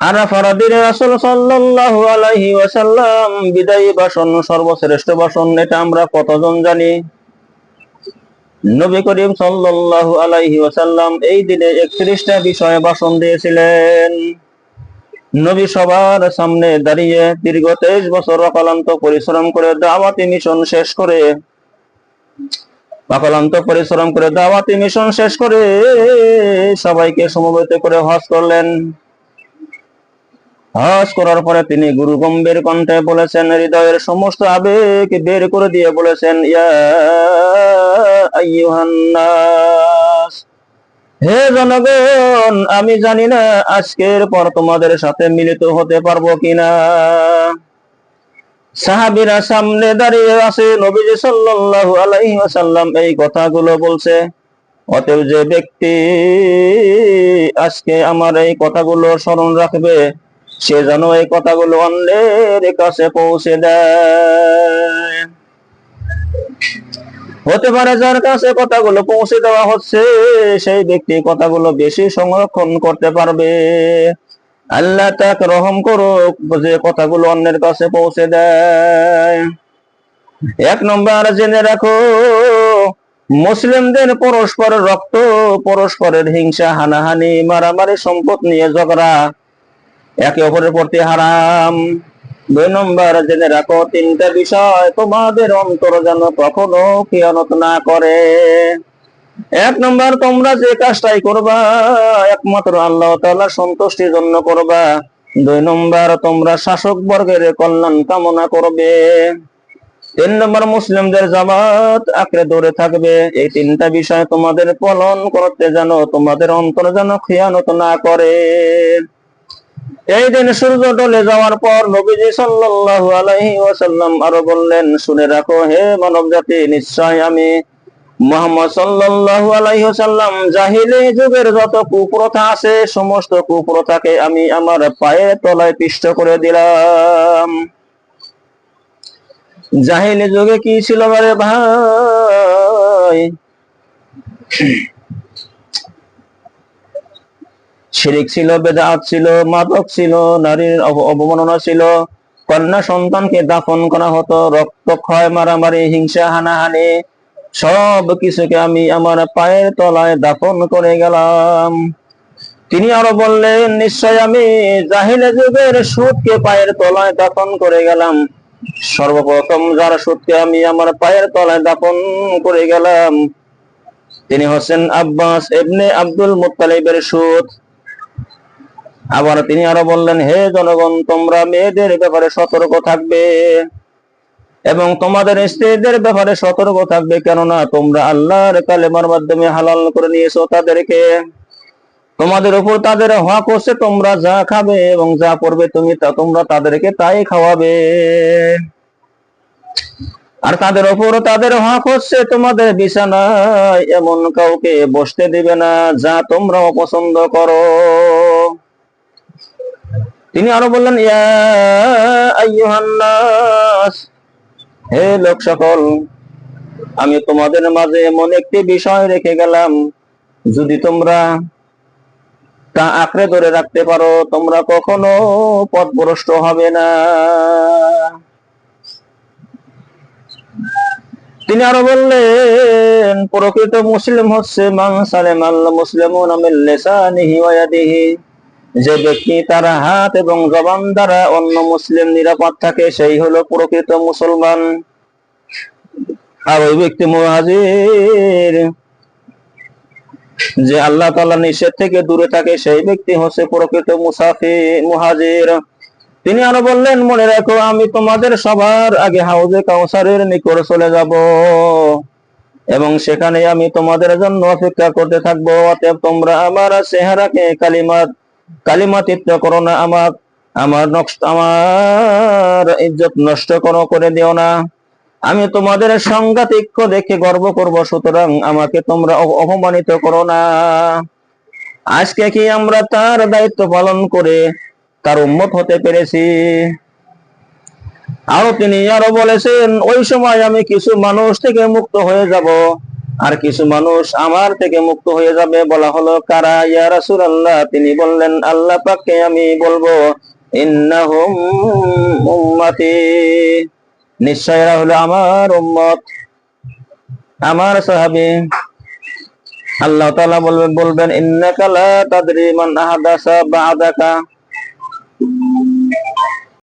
আরাফার দিনে রাসূল সাল্লাল্লাহু আলাইহি ওয়াসাল্লাম বিদায়ী ভাষণ, সর্বশ্রেষ্ঠ ভাষণ, এটা আমরা কতজন জানি? নবী করিম সাল্লাল্লাহু আলাইহি ওয়াসাল্লাম এই দিনে 31টা বিষয়ে ভাষণ দিয়েছিলেন। নবী সবার সামনে দাঁড়িয়ে দীর্ঘ 23 বছর অক্লান্ত পরিশ্রম করে দাওয়াতি মিশন শেষ করে সবাইকে সমবেত করে হজ করলেন। হজ করার পরে তিনি গুরু গম্ভীর কণ্ঠে বলেছেন, হৃদয়ের সমস্ত আবেগ বের করে দিয়ে বলেছেন, ইয়া আইয়ুহান নাস, হে জনগণ, আমি জানি না আজকের পর তোমাদের সাথে মিলিত হতে পারবো কিনা। সাহাবীরা সামনে দাঁড়িয়ে আছে, নবীজি সাল্লাল্লাহু আলাইহি ওয়াসাল্লাম এই কথাগুলো বলছে। অতএব যে ব্যক্তি আজকে আমার এই কথাগুলো স্মরণ রাখবে, সে যেন এই কথাগুলো অন্যের কাছে পৌঁছে দেয়। হতে পারে যার কাছে কথাগুলো পৌঁছে দেওয়া হচ্ছে, সেই ব্যক্তি কথাগুলো বেশি সংরক্ষণ করতে পারবে। আল্লাহ তাক রহম করুক যে কথাগুলো অন্যের কাছে পৌঁছে দেয়। 1 নম্বর জেনে রাখো, মুসলিমদের পরস্পরের রক্ত, পরস্পরের হিংসা, হানাহানি, মারামারি, সম্পদ নিয়ে ঝগড়া একে অপরের প্রতি হারাম। 2 নম্বর জেনে রাখো, 3টা বিষয় তোমাদের অন্তর যেন কখনো খিয়ানত না করে। 1 নম্বর, তোমরা যে কাজটাই করবা একমাত্র আল্লাহ তাআলার সন্তুষ্টির জন্য করবা। 2 নম্বর, তোমরা শাসক বর্গের কল্যাণ কামনা করবে। 3 নম্বর, মুসলিমদের জামাত আঁকড়ে ধরে থাকবে। এই 3টা বিষয় তোমাদের পালন করতে জানো, তোমাদের অন্তর যেন খিয়ানত না করে। এই দিন সূর্য ঢলে যাওয়ার পর নবীজি সাল্লাল্লাহু আলাইহি ওয়াসাল্লাম আরো বললেন, শুনে রাখো হে মানব জাতি, নিশ্চয় আমি মুহাম্মদ সাল্লাল্লাহু আলাইহি ওয়াসাল্লাম জাহিলি যুগের যত কুপ্রথা আছে, সমস্ত কুপ্রথাকে আমি আমার পায়ের তলায় পিষ্ট করে দিলাম। জাহিলি যুগে কি ছিল রে ভাই? শিরিক ছিল, বেদাত ছিল, মাদক ছিল, নারীর অবমাননা ছিল, কন্যা সন্তানকে দাফন করা হতো, রক্তক্ষয়, মারামারি, হিংসা, হানাহানি, সব কিছুকে আমি আমার পায়ের তলায় দাফন করে গেলাম। তিনি আরো বললেন, নিশ্চয় আমি জাহিলি যুগের সুদকে পায়ের তলায় দাফন করে গেলাম। সর্বপ্রথম যার সুদকে আমি আমার পায়ের তলায় দাফন করে গেলাম, তিনি হচ্ছেন আব্বাস ইবনে আব্দুল মুত্তালিবের সুদ। আবার তিনি আরো বললেন, হে জনগণ, তোমরা মেয়েদের ব্যাপারে সতর্ক থাকবে এবং তোমাদের স্ত্রীদের ব্যাপারে সতর্ক থাকবে, কেননা তোমরা আল্লাহর কালেমার মাধ্যমে হালাল করে নিয়েছো তাদেরকে। তোমাদের উপর তাদের হক হচ্ছে তোমরা যা খাবে এবং যা পড়বে তোমরা তাদেরকে তাই খাওয়াবে। আর তাদের উপর তাদের হক হচ্ছে তোমাদের বিছানায় এমন কাউকে বসতে দিবে না যা তোমরা অপছন্দ করো। তিনি আরো বললেন, ইয়া আইয়ুহান নাস, হে লোক সকল, আমি তোমাদের মাঝে এমন একটি বিষয় রেখে গেলাম, যদি তোমরা তা আঁকড়ে ধরে রাখতে পারো, তোমরা কখনো পথভ্রষ্ট হবে না। তিনি আরো বললেন, প্রকৃত মুসলিম হচ্ছে মান সালামাল মুসলিমুনা মিন লিসানিহি ওয়া ইয়াদিহি, যে ব্যক্তি তার হাত এবং জবান দ্বারা অন্য মুসলিম নিরাপদ থাকে, সেই হলো প্রকৃত মুসলমান। আর ওই ব্যক্তি মুহাজির, যে আল্লাহ তাআলা নিষেধ থেকে দূরে থাকে, সেই ব্যক্তি হচ্ছে প্রকৃত মুহাজির। তিনি আরো বললেন, মনে রাখো, আমি তোমাদের সবার আগে হাউজে কাউসারের নিকট চলে যাব এবং সেখানে আমি তোমাদের জন্য অপেক্ষা করতে থাকবো। অতএব তোমরা আমার চেহারাকে কালিমাতীত করো না, আমার ইজ্জত নষ্ট করে দিও না। আমি তোমাদের সাংঘাতিক্য দেখে গর্ব করব, সুতরাং আমাকে তোমরা অপমানিত করো না। আজকে কি আমরা তার দায়িত্ব পালন করে তার উম্মত হতে পেরেছি? আরো তিনি আরো বলেছেন, ওই সময় আমি কিছু মানুষ থেকে মুক্ত হয়ে যাব আর কিছু মানুষ আমার থেকে মুক্ত হয়ে যাবে। বলা হলো কারা ইয়া রাসূলুল্লাহ? তিনি বললেন আল্লাহ পাককে আমি বলবো ইন্নাহুম উম্মতি, নিশ্চয় এরা হলো আমার উম্মত, আমার সাহাবী। আল্লাহ তাআলা বলবেন ইন্নাকা লা তাদরি মান আহদাসা বা'দাকা,